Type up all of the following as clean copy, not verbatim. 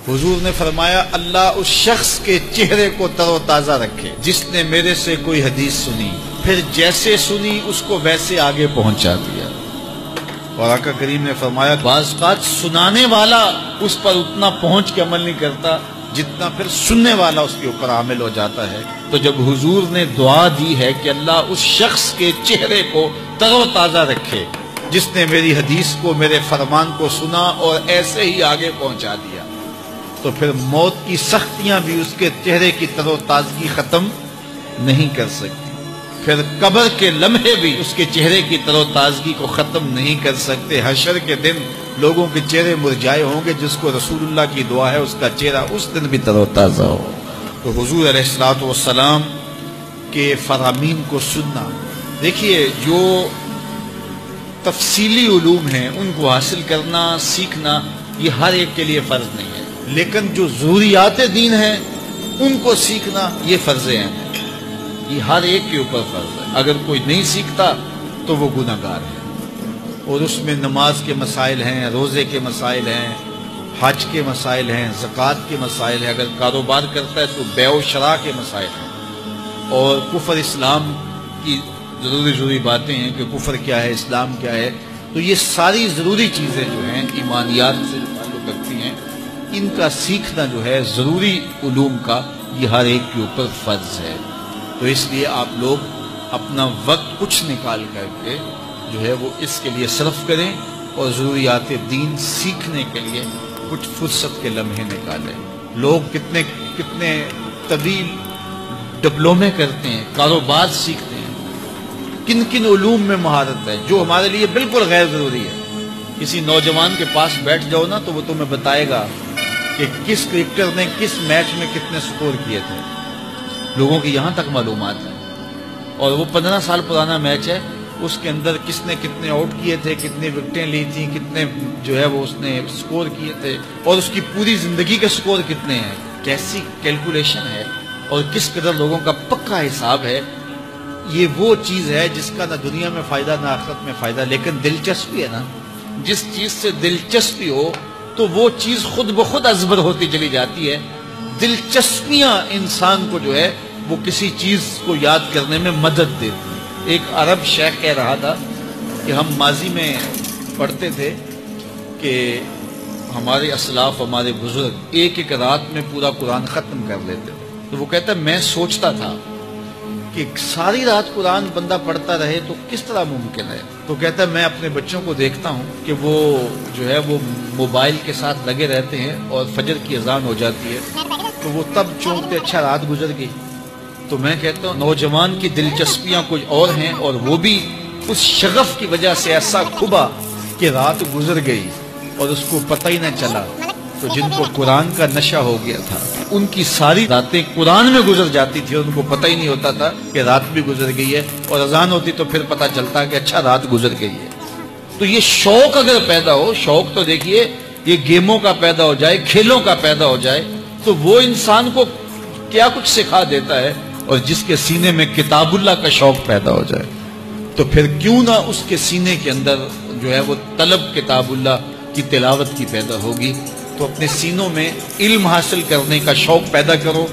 حضور نے فرمایا اللہ اس شخص کے چہرے کو تر و تازہ رکھے جس نے میرے سے کوئی حدیث سنی، پھر جیسے سنی اس کو ویسے آگے پہنچا دیا۔ اور آقا کریم نے فرمایا بعض اوقات سنانے والا اس پر اتنا پہنچ کے عمل نہیں کرتا جتنا پھر سننے والا اس کے اوپر عامل ہو جاتا ہے۔ تو جب حضور نے دعا دی ہے کہ اللہ اس شخص کے چہرے کو تر و تازہ رکھے جس نے میری حدیث کو، میرے فرمان کو سنا اور ایسے ہی آگے پہنچا دیا، تو پھر موت کی سختیاں بھی اس کے چہرے کی تر و تازگی ختم نہیں کر سکتی، پھر قبر کے لمحے بھی اس کے چہرے کی تر و تازگی کو ختم نہیں کر سکتے۔ حشر کے دن لوگوں کے چہرے مرجھائے ہوں گے، جس کو رسول اللہ کی دعا ہے اس کا چہرہ اس دن بھی تر و تازہ ہو۔ تو حضور علیہ الصلوۃ والسلام کے فرامین کو سننا، دیکھیے جو تفصیلی علوم ہیں ان کو حاصل کرنا، سیکھنا یہ ہر ایک کے لیے فرض نہیں ہے، لیکن جو ضروریات دین ہیں ان کو سیکھنا یہ فرض ہیں، یہ ہر ایک کے اوپر فرض ہے۔ اگر کوئی نہیں سیکھتا تو وہ گناہ گار ہے۔ اور اس میں نماز کے مسائل ہیں، روزے کے مسائل ہیں، حج کے مسائل ہیں، زکوٰۃ کے مسائل ہیں، اگر کاروبار کرتا ہے تو بیع و شراء کے مسائل ہیں، اور کفر اسلام کی ضروری باتیں ہیں کہ کفر کیا ہے، اسلام کیا ہے۔ تو یہ ساری ضروری چیزیں جو ہیں ایمانیات سے تعلق رکھتی ہیں، ان کا سیکھنا جو ہے ضروری علوم کا یہ ہر ایک کے اوپر فرض ہے۔ تو اس لیے آپ لوگ اپنا وقت کچھ نکال کر کے جو ہے وہ اس کے لیے صرف کریں، اور ضروریات دین سیکھنے کے لیے کچھ فرصت کے لمحے نکالیں۔ لوگ کتنے طویل ڈپلومے کرتے ہیں، کاروبار سیکھتے ہیں، کن علوم میں مہارت ہے جو ہمارے لیے بالکل غیر ضروری ہے۔ کسی نوجوان کے پاس بیٹھ جاؤ نا تو وہ تمہیں بتائے گا کہ کس کرکٹر نے کس میچ میں کتنے سکور کیے تھے، لوگوں کی یہاں تک معلومات ہے۔ اور وہ 15 سال پرانا میچ ہے، اس کے اندر کس نے کتنے آؤٹ کیے تھے، کتنے وکٹیں لی تھیں، کتنے جو ہے وہ اس نے سکور کیے تھے، اور اس کی پوری زندگی کے سکور کتنے ہیں، کیسی کیلکولیشن ہے، اور کس قدر لوگوں کا پکا حساب ہے۔ یہ وہ چیز ہے جس کا نہ دنیا میں فائدہ نہ آخرت میں فائدہ، لیکن دلچسپی ہے نا، جس چیز سے دلچسپی ہو تو وہ چیز خود بخود ازبر ہوتی چلی جاتی ہے۔ دلچسپیاں انسان کو جو ہے وہ کسی چیز کو یاد کرنے میں مدد دیتی ہیں۔ ایک عرب شیخ کہہ رہا تھا کہ ہم ماضی میں پڑھتے تھے کہ ہمارے اسلاف، ہمارے بزرگ ایک رات میں پورا قرآن ختم کر لیتے تھے۔ تو وہ کہتا ہے میں سوچتا تھا کہ ساری رات قرآن بندہ پڑھتا رہے تو کس طرح ممکن ہے۔ تو کہتا ہے میں اپنے بچوں کو دیکھتا ہوں کہ وہ جو ہے وہ موبائل کے ساتھ لگے رہتے ہیں، اور فجر کی اذان ہو جاتی ہے تو وہ تب چونکتے اچھا رات گزر گئی۔ تو میں کہتا ہوں نوجوان کی دلچسپیاں کچھ اور ہیں، اور وہ بھی اس شغف کی وجہ سے ایسا کھبا کہ رات گزر گئی اور اس کو پتہ ہی نہ چلا۔ تو جن کو قرآن کا نشہ ہو گیا تھا ان کی ساری راتیں قرآن میں گزر جاتی تھی، اور ان کو پتہ ہی نہیں ہوتا تھا کہ رات بھی گزر گئی ہے، اور اذان ہوتی تو پھر پتہ چلتا کہ اچھا رات گزر گئی ہے۔ تو یہ شوق اگر پیدا ہو، شوق تو دیکھیے یہ گیموں کا پیدا ہو جائے، کھیلوں کا پیدا ہو جائے، تو وہ انسان کو کیا کچھ سکھا دیتا ہے۔ اور جس کے سینے میں کتاب اللہ کا شوق پیدا ہو جائے تو پھر کیوں نہ اس کے سینے کے اندر جو ہے وہ طلب کتاب اللہ کی تلاوت کی پیدا ہوگی۔ تو اپنے سینوں میں علم حاصل کرنے کا شوق پیدا کرو،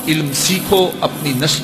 علم سیکھو، اپنی نسل